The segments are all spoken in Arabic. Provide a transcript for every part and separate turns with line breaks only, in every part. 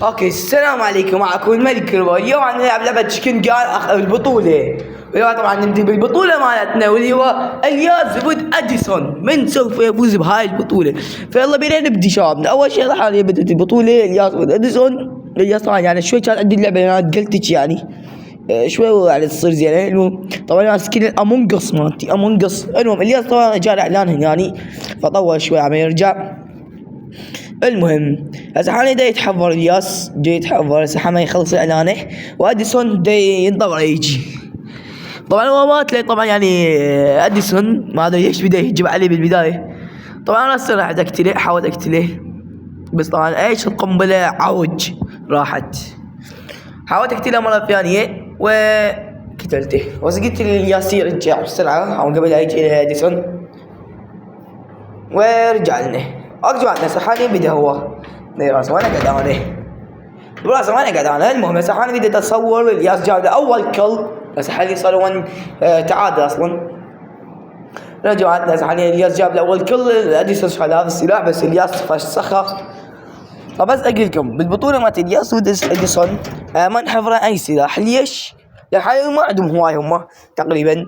اوكي، السلام عليكم، معكم الملك ربا. اليوم عم نلعب لعبة تشكن جان البطولة. واليوم طبعا نبدي بالبطولة مالتنا واللي هو الياس ضد اديسون. من سوف يفوز بهاي البطولة؟ فيلا بينا نبدي شباب. اول شيء راح بدت البطولة الياس ضد اديسون. الياس طبعا يعني شوي كان عندي اللعبة انا قلتك يعني شوي يعني تصير زينة. المهم طبعا انا سكين امونج اس مالتي امونج اس. المهم الياس طبعا جاء اعلان يعني فطول شوي عم يرجع. المهم هسه حاليا دا يتحضر الياس، دا يتحضر هسه حما يخلص اعلانه، واديسون دا ينتظر يجي. طبعا هو مات لي طبعا يعني اديسون ما ادري ليش بدا يهجم عليه بالبدايه. طبعا انا هسه راح اقتله، حاولت اقتله بس طبعا ايش القنبله عوج راحت. حاولت اقتله مره ثانيه وقتلته، بس قلت الياس يرجع بسرعه او قبل لا يجي اديسون ورجع لنا. ارجع هسه حاليا بدا هو راسه وانا قاعد انا براسه وانا قاعد انا. المهم هسه حاليا بديت اتصور الياس جاب له اول كل. هسه حاليا صار 1 تعادل اصلا. رجعت هسه حاليا الياس جاب له اول كل. اديسون شال هذا السلاح بس الياس فسخه. فبس اقول لكم بالبطوله مالت الياس اديسون ما نحضر اي سلاح. ليش؟ لان حاليا ما عندهم هواي هم تقريبا،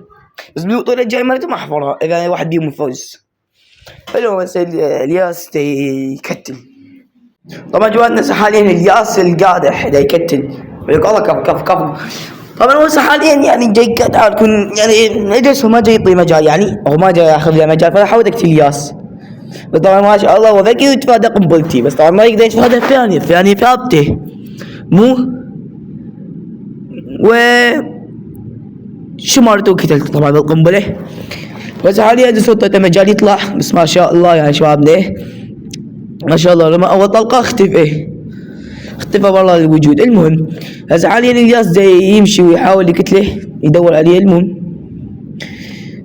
بس بالبطوله الجايه مالتهم احضرها اذا واحد بيهم يفوز. حلو بس الياس يكتل. طبعا جواتنا حاليا الياس القادح دا يكتل يقول الله كف طبعا هو حاليا يعني جاي قاعد يكون يعني ادريسون ما جاي يعطي مجال، يعني هو ما جاي ياخذ له مجال، فانا حاولت اقتل الياس. بس طبعا ما شاء الله هو ذكي يتفادى قنبلتي، بس طبعا ما يقدر يتفادى الثانية ثابته مو و شمرته وقتلته طبعا بالقنبله. بس حاليا ادريسون طيته مجال يطلع، بس ما شاء الله يعني شبابنا ما شاء الله لما اول طلقه اختفى والله الوجود. المهم هسه حاليا الياس جاي يمشي ويحاول يقتله يدور عليه. المهم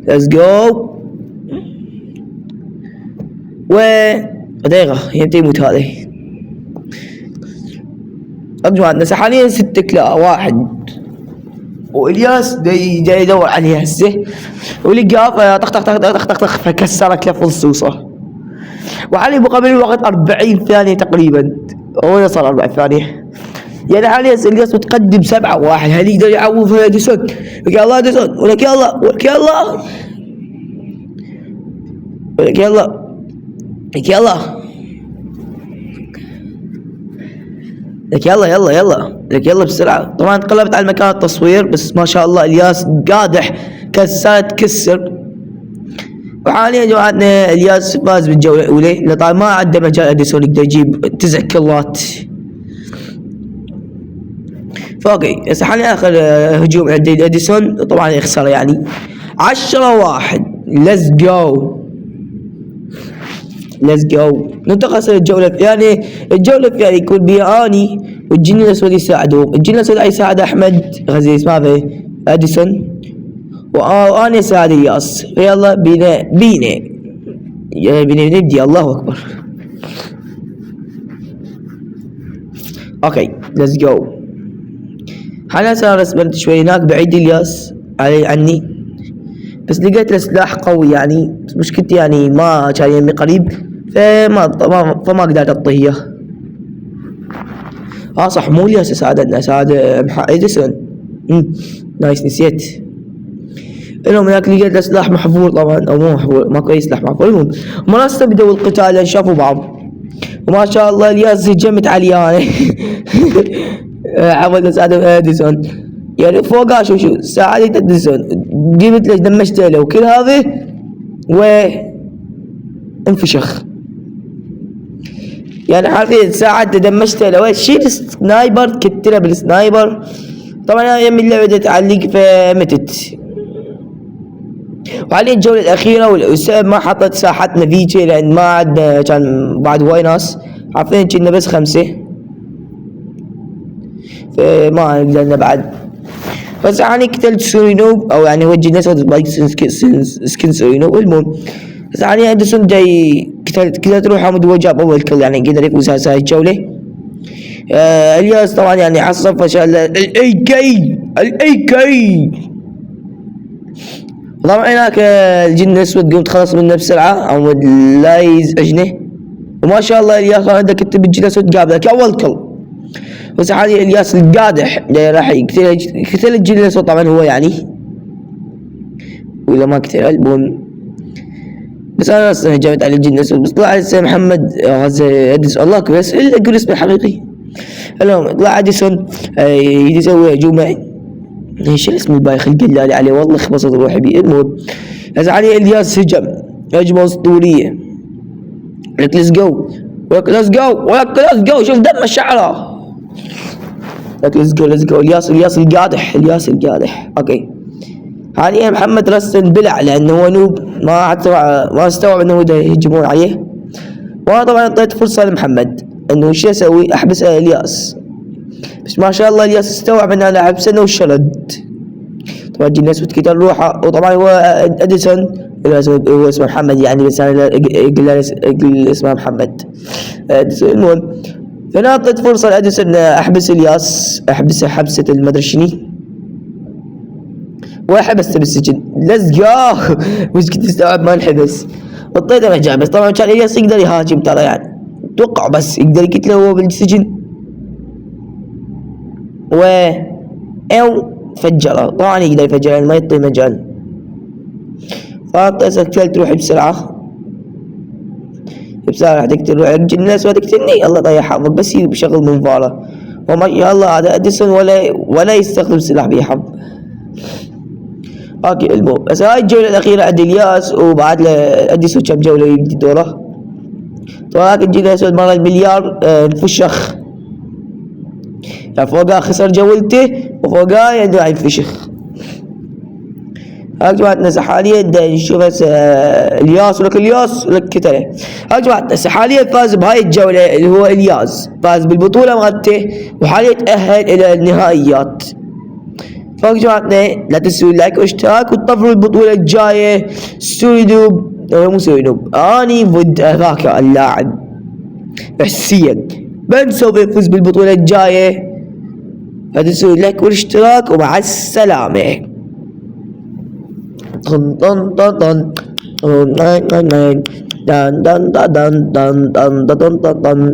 ليتس جو و دقيقة يمتى يموت هذا. اجمع هسه حاليا 6-1 والياس جاي يدور عليه هسه ولقاه طخ طخ طخ طخ طخ طخ فكسرت له فلسوسه. وحاليا مقابل الوقت 40 ثانية تقريبا، هو صار 40 ثانية يعني حاليا الياس متقدم 7-1. هل يقدر يعوضها اديسون؟ ولك يا الله اديسون، ولك يا الله، ولك يا الله، ولك يا الله، لك يا الله، لك يلا يلا يلا، لك يلا بسرعة. طبعا انقلبت على مكان التصوير بس ما شاء الله الياس قادح كسر. وحاليا جماعتنا الياس فاز بالجولة الأولى، لأن طبعا ما عنده مجال اديسون يقدر يجيب 9 كلات. فاوكي هسه حاليا آخر هجوم عند اديسون طبعا يخسر يعني 10-1. ليتس جو ننتقل للجولة الثانية. الجولة الثانية يكون بيها اني والجن الاسود يساعدهم. الجن الاسود يساعد احمد غزيز ماذا اديسون وانا اساعد الياس. يلا بينا نبدي. الله اكبر. اوكي ليتس جو. حاليا صار رسمت شوي هناك بعيد الياس عني، بس لقيت له سلاح قوي يعني، بس مشكلتي يعني ما كان يمي قريب فما قدرت اعطيه اياه. صح مو الياس ساعدنا، ساعد اديسون. نايس نسيت. المهم هناك لقيت له سلاح محفور طبعا او مو محفور، ماكو اي سلاح محفور. المهم مناسبة بدوا القتال لان شافوا بعض وما شاء الله الياس هجمت علي انا حاولت اساعد اديسون يعني فوق شو ساعدت اديسون، جبت له دمجت له وكل هذا انفشخ يعني حرفيا ساعدت دمجت له شيل سنايبر كتله بالسنايبر. طبعا يمي اللعبة تعلق فمتت. وحاليا الجولة الأخيرة والأسبوع ما حطت ساحتنا فيجي لأن ما عندنا كان بعد هواي ناس، حرفيا كنا بس 5 فما نقدرنا بعد. بس يعني قتلت سورينو او يعني وجه ناس بايك سكن سورينو. المهم بس يعني اديسون جاي قتلت روحه وجاب اول كل يعني قدر يفوز هاي الجولة. الياس طبعا يعني حصل فشل الاي كي. طبعا هناك الجن الاسود قمت خلص منه بسرعة او لا يزعجنه. وما شاء الله الياس عنده كتب الجن الاسود جاب لك اول كل. بس حاليا الياس القادح راح يقتل الجن الاسود طبعا هو يعني، وإذا ما قتل البون بس انا اصلا هجمت على الجن الاسود، بس طلع محمد اديسون الله اكبر، بس الا اقول اسمه الحقيقي. المهم طلع اديسون يسوي هجومه، ايش الاسم البايخ القلالي عليه والله خبصت روحي بيه. المهم هسه عليه الياس هجمه اسطوريه، ليتس جو ليتس جو شوف دم الشعره، ليتس جو الياس القادح اوكي. حاليا محمد رسن بلع لانه هو نوب، ما استوعب انه يهجمون عليه، وانا طبعا اعطيت فرصه لمحمد انه شو اسوي، احبس الياس، بس ما شاء الله الياس استوعب ان انا احبسه وشرد. طبعا الجن الاسود كتر روحه، وطبعا هو اديسون هو اسمه محمد يعني، بس انا اقول اسمه محمد اديسون. المهم فانا اعطيت فرصه لاديسون احبس الياس، احبسه حبسه المدري شني، وحبسته بالسجن. ليتس جو مش كنت استوعب ما انحبس، اعطيته مجال، بس طبعا كان الياس يقدر يهاجم ترى يعني، اتوقع بس يقدر يقتله هو بالسجن او فجره، طبعا يقدر يفجر يعني ما يعطي مجال. فاعطيته قتلت روحي بسرعه راح تقتل روحك، الجن الاسود تقتلني الله طيح حظك، بس بشغل منفاره، وما شاء الله هذا اديسون ولا يستخدم سلاح بيحظ. اوكي المهم بس هاي الجولة الأخيرة عند الياس، وبعد له اديسون كم جولة يبدي دوره. طبعا الجن الأسود مرة المليار انفشخ يعني، فوقها خسر جولته وفوقها يعني ينفشخ. هاي جماعة هسه حاليا نشوف هسه الياس ولك كتله. هاي جماعة هسه حاليا فاز بهاي الجولة اللي هو الياس، فاز بالبطولة مالته وحاليا تأهل إلى النهائيات. فوق جماعتنا لا تنسوا اللايك واشتراك وتطفروا البطولة الجاية. سويدوب مو سويدوب، اني ضد ذاك اللاعب حسيا، من سوف يفوز بالبطولة الجاية؟ لا تنسوا اللايك والاشتراك ومع السلامة. طن طن طن طن دان دان دان دان دان دان دان دان